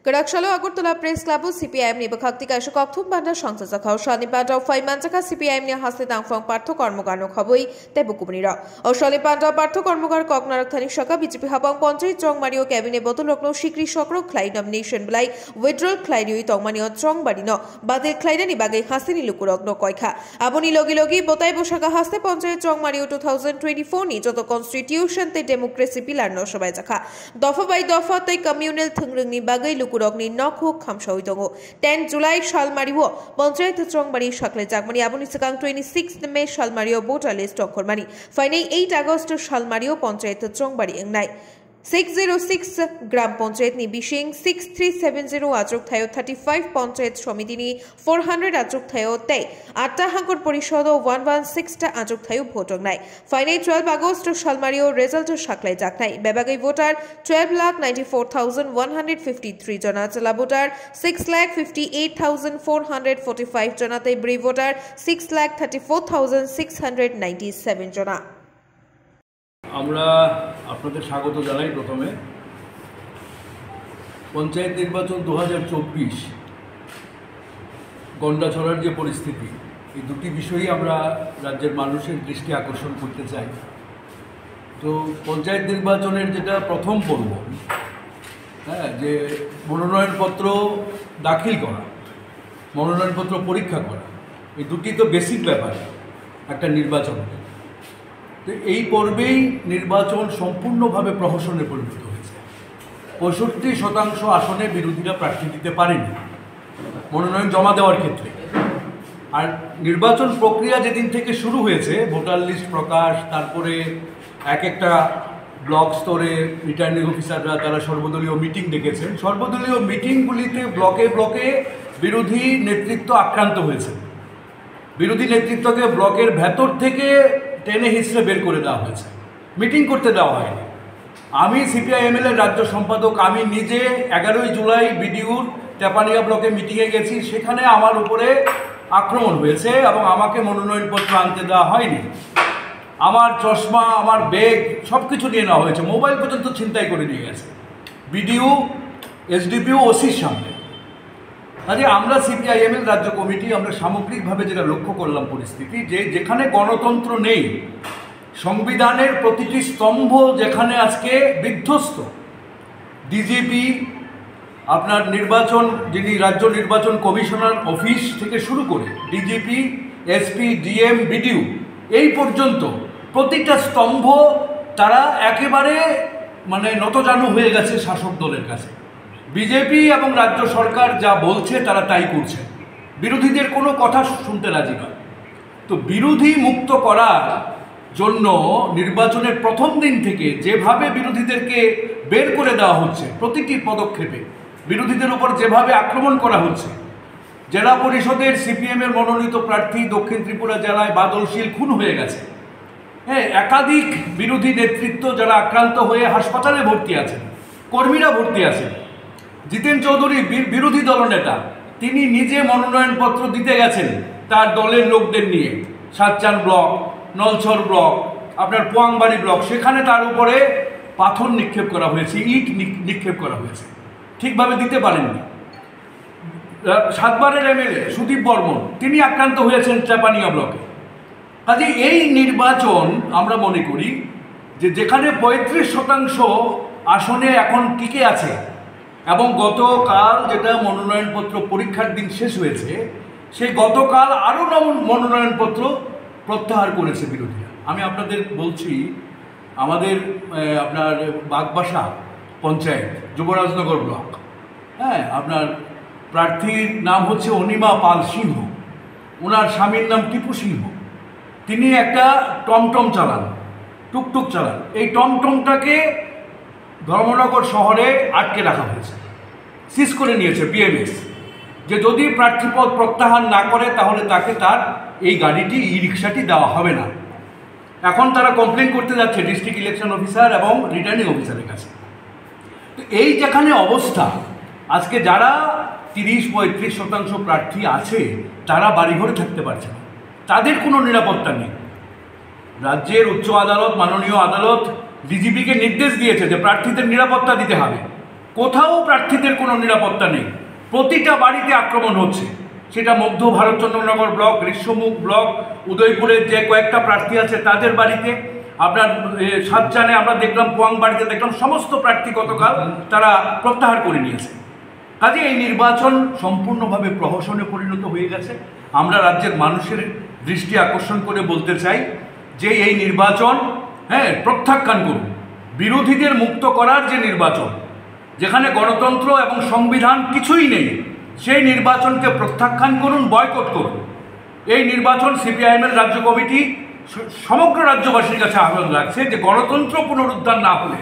Karakshalo Agurtala Press Club CPIM ni Bakakti Kaisha Kokthum Banda Shangsa Sakhaw Shani Banda Fai Manjaka CPIM ni Haste Dangfang Partho Kormogano Khaboi Tebukumunira Oshali Banda Partho Kormogar Koknarak Thani Shaka BJP Habang Ponchai Chong Mario Cabinet Botol Lokno Shikri Shokro Clyde nomination Blai withdrawal Clyde Tongmanio Chong Badino Badil Clyde ni Bagai Hasini Lukurok no Koika Aboni Logi Botai Boshaka Haste Ponchai Chong Mario 2024 ni Joto Constitution te Democracy Pilar no Shobai Jaka Dofa by Dofa te Communal Thungrung ni Bagai Lukurokni Nokho Khamshoitongo 10 July Shalmario Ponchayat Chongbari Shakle Jagmani Aboni Sakang 26th May Shalmario voter list Tokormani Finally 8 August Shalmario Ponchayat Chongbari Engnai 606 Gram Ponchayat ni Bishing 6370 Ajok Thayo 35 Ponchayat Shomitini 400 Ajok Thayo Te Atta Hangor Porishodo 116 ta Ajok Thayo Bhotong Nai Finally 12 August Shalmario result Shaklai Jaknai Bebagai voter 12,94,153 Jona Chala voter 6,58,445 Jona Te Brave voter 6,34,697 Jona আমরা আপনাদের স্বাগত জানাই প্রথমে পঞ্চায়েত নির্বাচন 2024 গন্ডাছড়ার যে পরিস্থিতি এই দুটি বিষয়ই আমরা রাজ্যের মানুষের দৃষ্টি আকর্ষণ করতে চাই তো পঞ্চায়েত নির্বাচনের যেটা প্রথম পর্ব যে মনোনয়নপত্র দাখিল করা মনোনয়নপত্র পরীক্ষা করা এই দুটি তো বেসিক ব্যাপার একটা নির্বাচনে তো এই পর্বেই নির্বাচন সম্পূর্ণভাবে প্রহসনে পরিণত হয়েছে 65% আসনে বিরোধীরা প্রার্থী দিতে পারেনি মনোনয়ন জমা দেওয়ার ক্ষেত্রে আর নির্বাচন প্রক্রিয়া যেদিন থেকে শুরু হয়েছে ভোটার লিস্ট প্রকাশ তারপরে এক একটা ব্লক স্তরে রিটার্নিং অফিসাররা তারা সর্বদলীয় মিটিং ডেকেছেন সর্বদলীয় মিটিংগুলিতে ব্লকে ব্লকে বিরোধী নেতৃত্ব আক্রান্ত হয়েছে বিরোধী নেতৃত্বকে ব্লকের ভেতর থেকে টেনে হিসেবে বের করে দেওয়া হয়েছে মিটিং করতে দেওয়া হয়নি আমি সিপিআইএমএল এর রাজ্য সম্পাদক আমি নিজে 11 জুলাই বিডিউর টেপানিয়া ব্লকে মিটিংয়ে গেছি সেখানে আমার উপরে আক্রমণ হয়েছে এবং আমাকে মনোনয়নপত্র আনতে দেওয়া হয়নি আমার চশমা আমার ব্যাগ সব কিছু নিয়ে নেওয়া হয়েছে মোবাইল পর্যন্ত ছিনতাই করে নিয়ে গেছে বিডিও এসডিপিও ওসির সামনে কাজে আমরা সিপিআইএমএল রাজ্য কমিটি আমরা সামগ্রিকভাবে যেটা লক্ষ্য করলাম পরিস্থিতি যে যেখানে গণতন্ত্র নেই সংবিধানের প্রতিটি স্তম্ভ যেখানে আজকে বিধ্বস্ত ডিজিপি আপনার নির্বাচন যিনি রাজ্য নির্বাচন কমিশনার অফিস থেকে শুরু করে ডিজিপি এসপি ডিএম বিডিও এই পর্যন্ত প্রতিটা স্তম্ভ তারা একেবারে মানে নতজানু হয়ে গেছে শাসক দলের কাছে বিজেপি এবং রাজ্য সরকার যা বলছে তারা তাই করছে বিরোধীদের কোনো কথা শুনতে রাজি নয় তো বিরোধী মুক্ত করার জন্য নির্বাচনের প্রথম দিন থেকে যেভাবে বিরোধীদেরকে বের করে দেওয়া হচ্ছে প্রতিটি পদক্ষেপে বিরোধীদের উপর যেভাবে আক্রমণ করা হচ্ছে জেলা পরিষদের সিপিএমের মনোনীত প্রার্থী দক্ষিণ ত্রিপুরা জেলায় বাদলশীল খুন হয়ে গেছে একাধিক বিরোধী নেতৃত্ব যারা আক্রান্ত হয়ে হাসপাতালে ভর্তি আছেন কর্মীরা ভর্তি আছেন জিতেন চৌধুরী বিরোধী দলনেতা তিনি নিজে মনোনয়নপত্র দিতে গেছেন তার দলের লোকদের নিয়ে সাতচান ব্লক নলছর ব্লক আপনার পোয়াংবাড়ি ব্লক সেখানে তার উপরে পাথর নিক্ষেপ করা হয়েছে ইট নিক্ষেপ করা হয়েছে ঠিকভাবে দিতে পারেননি সাতবারের এমএলএ সুদীপ বর্মন তিনি আক্রান্ত হয়েছেন চাপানিয়া ব্লকে কাজে এই নির্বাচন আমরা মনে করি যে যেখানে 35% আসনে এখন টিকে আছে এবং গতকাল যেটা মনোনয়নপত্র পরীক্ষার দিন শেষ হয়েছে সেই গতকাল আরও মনোনয়নপত্র প্রত্যাহার করেছে বিরোধীরা আমি আপনাদের বলছি আমাদের আপনার বাগবাসা পঞ্চায়েত যুবরাজনগর ব্লক আপনার প্রার্থীর নাম হচ্ছে অনিমা পাল সিংহ ওনার স্বামীর নাম টিপু সিংহ তিনি একটা টমটম চালান টুকটুক চালান এই টমটমটাকে ধর্মনগর শহরে আটকে রাখা হয়েছে সিজ করে নিয়েছে বিএমএস যে যদি প্রার্থীপদ প্রত্যাহার না করে তাহলে তাকে তার এই গাড়িটি ই রিক্সাটি দেওয়া হবে না এখন তারা কমপ্লেন করতে যাচ্ছে ডিস্ট্রিক্ট ইলেকশন অফিসার এবং রিটার্নিং অফিসারের কাছে তো এই যেখানে অবস্থা আজকে যারা 30-35% প্রার্থী আছে তারা বাড়িঘরে থাকতে পারছে না তাদের কোনো নিরাপত্তা নেই রাজ্যের উচ্চ আদালত মাননীয় আদালত ডিজিপিকে নির্দেশ দিয়েছে যে প্রার্থীদের নিরাপত্তা দিতে হবে কোথাও প্রার্থীদের কোনো নিরাপত্তা নেই, প্রতিটা বাড়িতে আক্রমণ হচ্ছে। সেটা মধ্য ভারতচন্দ্রনগর ব্লক, ঋষ্যমুখ ব্লক, উদয়পুরের যে কয়েকটা প্রার্থী আছে তাদের বাড়িতে, আপনার সাতজানে আমরা দেখলাম, পোয়াং বাড়িতে দেখলাম, সমস্ত প্রার্থী গতকাল তারা প্রত্যাহার করে নিয়েছে। কাজে এই নির্বাচন সম্পূর্ণভাবে প্রহসনে পরিণত হয়ে গেছে। আমরা রাজ্যের মানুষের দৃষ্টি আকর্ষণ করে বলতে চাই যে এই নির্বাচন প্রত্যাখ্যান করুন। বিরোধীদের মুক্ত করার যে নির্বাচন, যেখানে গণতন্ত্র এবং সংবিধান কিছুই নেই, সেই নির্বাচনকে প্রত্যাখ্যান করুন, বয়কট করুন। এই নির্বাচন সিপিআইএমের রাজ্য কমিটি সমগ্র রাজ্যবাসীর কাছে আহ্বান রাখছে যে গণতন্ত্র পুনরুদ্ধার না হলে,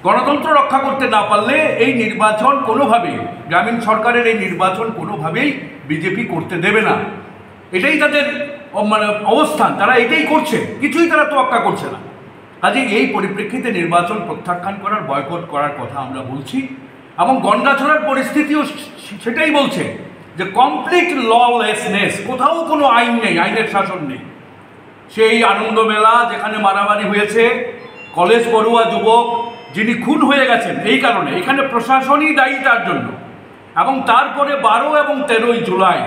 গণতন্ত্র রক্ষা করতে না পারলে এই নির্বাচন কোনোভাবেই, গ্রামীণ সরকারের এই নির্বাচন কোনোভাবেই বিজেপি করতে দেবে না। এটাই তাদের অবস্থান, তারা এটাই করছে, কিছুই তারা তোয়াক্কা করছে না। কাজে এই পরিপ্রেক্ষিতে নির্বাচন প্রত্যাখ্যান করার, বয়কট করার কথা আমরা বলছি। এবং গন্ডাছড়ার পরিস্থিতিও সেটাই বলছে যে কমপ্লিট ললেসনেস, কোথাও কোনো আইন নেই, আইনের শাসন নেই। সেই আনন্দ মেলা যেখানে মারামারি হয়েছে, কলেজ পড়ুয়া যুবক যিনি খুন হয়ে গেছেন এই কারণে, এখানে প্রশাসনই দায়ী তার জন্য। এবং তারপরে 12 এবং 13 জুলাই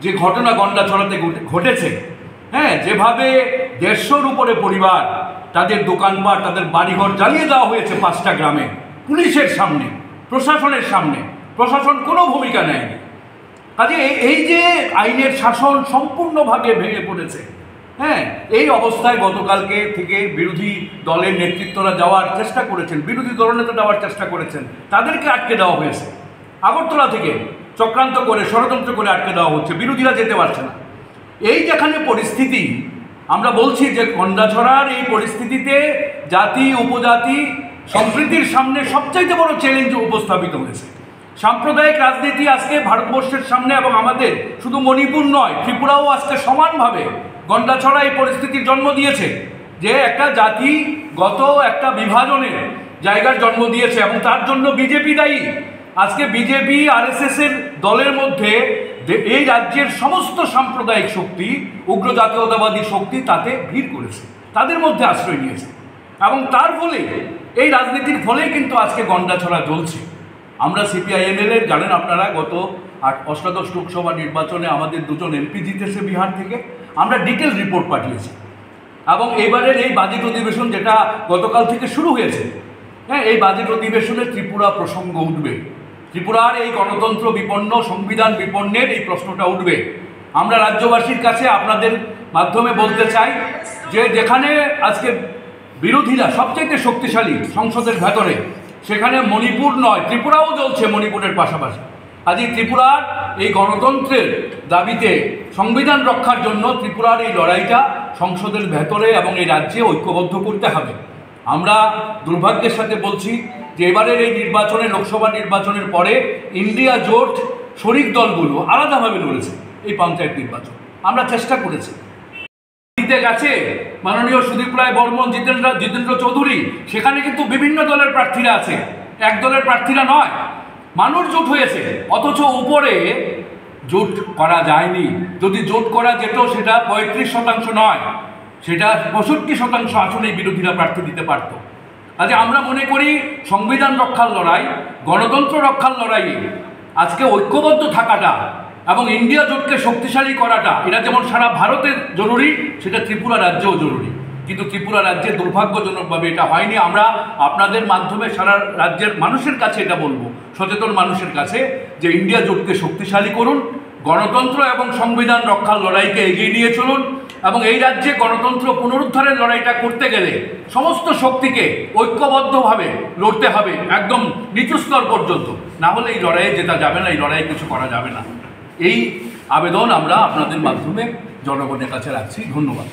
যে ঘটনা গন্ডাছড়াতে ঘটেছে, যেভাবে 150-র উপরে পরিবার, তাদের দোকানপাট, তাদের বাড়িঘর জ্বালিয়ে দেওয়া হয়েছে 5টা গ্রামে, পুলিশের সামনে, প্রশাসনের সামনে। প্রশাসন কোনো ভূমিকা নেয়নি। কাজে এই যে আইনের শাসন সম্পূর্ণভাবে ভেঙে পড়েছে, এই অবস্থায় গতকালকে থেকে বিরোধী দলের নেতৃত্বরা যাওয়ার চেষ্টা করেছেন, বিরোধী দলনেতা যাওয়ার চেষ্টা করেছেন, তাদেরকে আটকে দেওয়া হয়েছে। আগরতলা থেকে চক্রান্ত করে, ষড়যন্ত্র করে আটকে দেওয়া হচ্ছে, বিরোধীরা যেতে পারছে না। এই যেখানে পরিস্থিতি, আমরা বলছি যে গন্ডাছড়ার এই পরিস্থিতিতে জাতি উপজাতি সম্প্রীতির সামনে সবচাইতে বড় চ্যালেঞ্জ উপস্থাপিত হয়েছে। সাম্প্রদায়িক রাজনীতি আজকে ভারতবর্ষের সামনে, এবং আমাদের শুধু মণিপুর নয়, ত্রিপুরাও আজকে সমানভাবে গন্ডাছড়া এই পরিস্থিতির জন্ম দিয়েছে যে একটা জাতিগত একটা বিভাজনের জায়গার জন্ম দিয়েছে, এবং তার জন্য বিজেপি দায়ী। আজকে বিজেপি আরএসএস এর দলের মধ্যে এই রাজ্যের সমস্ত সাম্প্রদায়িক শক্তি, উগ্র জাতীয়তাবাদী শক্তি তাতে ভিড় করেছে, তাদের মধ্যে আশ্রয় নিয়েছে। এবং তার ফলে এই রাজনীতির ফলেই কিন্তু আজকে গন্ডাছড়া জ্বলছে। আমরা সিপিআইএমএল জানেন আপনারা, গত 18 লোকসভা নির্বাচনে আমাদের 2জন এমপি জিতেছে বিহার থেকে। আমরা ডিটেল রিপোর্ট পাঠিয়েছি। এবং এবারের এই বাজেট অধিবেশন যেটা গতকাল থেকে শুরু হয়েছে, এই বাজেট অধিবেশনে ত্রিপুরা প্রসঙ্গ উঠবে। ত্রিপুরার এই গণতন্ত্র বিপন্ন, সংবিধান বিপন্নের এই প্রশ্নটা উঠবে। আমরা রাজ্যবাসীর কাছে আপনাদের মাধ্যমে বলতে চাই যে যেখানে আজকে বিরোধীরা সবচেয়ে শক্তিশালী সংসদের ভেতরে, সেখানে মণিপুর নয়, ত্রিপুরাও জ্বলছে মণিপুরের পাশাপাশি। আজকে ত্রিপুরার এই গণতন্ত্রের দাবিতে, সংবিধান রক্ষার জন্য ত্রিপুরার এই লড়াইটা সংসদের ভেতরে এবং এই রাজ্যে ঐক্যবদ্ধ করতে হবে। আমরা দুর্ভাগ্যের সাথে বলছি যে এবারের এই নির্বাচনে, লোকসভা নির্বাচনের পরে ইন্ডিয়া জোট শরিক দলগুলো আলাদাভাবে লড়েছে এই পঞ্চায়েত নির্বাচন। আমরা চেষ্টা করেছি, দিতে গেছে মাননীয় সুদীপ রায় বর্মন, জিতেন্দ্র চৌধুরী, সেখানে কিন্তু বিভিন্ন দলের প্রার্থীরা আছে, এক দলের প্রার্থীরা নয়। মানুষ জোট হয়েছে, অথচ উপরে জোট করা যায়নি। যদি জোট করা যেত সেটা 35% নয়, সেটা 65% আসনেই বিরোধীরা প্রার্থী দিতে পারত। আজকে আমরা মনে করি সংবিধান রক্ষার লড়াই, গণতন্ত্র রক্ষার লড়াইয়ে আজকে ঐক্যবদ্ধ থাকাটা এবং ইন্ডিয়া জোটকে শক্তিশালী করাটা, এটা যেমন সারা ভারতের জরুরি, সেটা ত্রিপুরা রাজ্যেও জরুরি। কিন্তু ত্রিপুরা রাজ্যে দুর্ভাগ্যজনকভাবে এটা হয়নি। আমরা আপনাদের মাধ্যমে সারা রাজ্যের মানুষের কাছে এটা বলবো, সচেতন মানুষের কাছে, যে ইন্ডিয়া জোটকে শক্তিশালী করুন, গণতন্ত্র এবং সংবিধান রক্ষার লড়াইকে এগিয়ে নিয়ে চলুন। এবং এই রাজ্যে গণতন্ত্র পুনরুদ্ধারের লড়াইটা করতে গেলে সমস্ত শক্তিকে ঐক্যবদ্ধভাবে লড়তে হবে, একদম নিচু স্তর পর্যন্ত। না হলে এই লড়াইয়ে জেতা যাবে না, এই লড়াইয়ে কিছু করা যাবে না। এই আবেদন আমরা আপনাদের মাধ্যমে জনগণের কাছে রাখছি। ধন্যবাদ।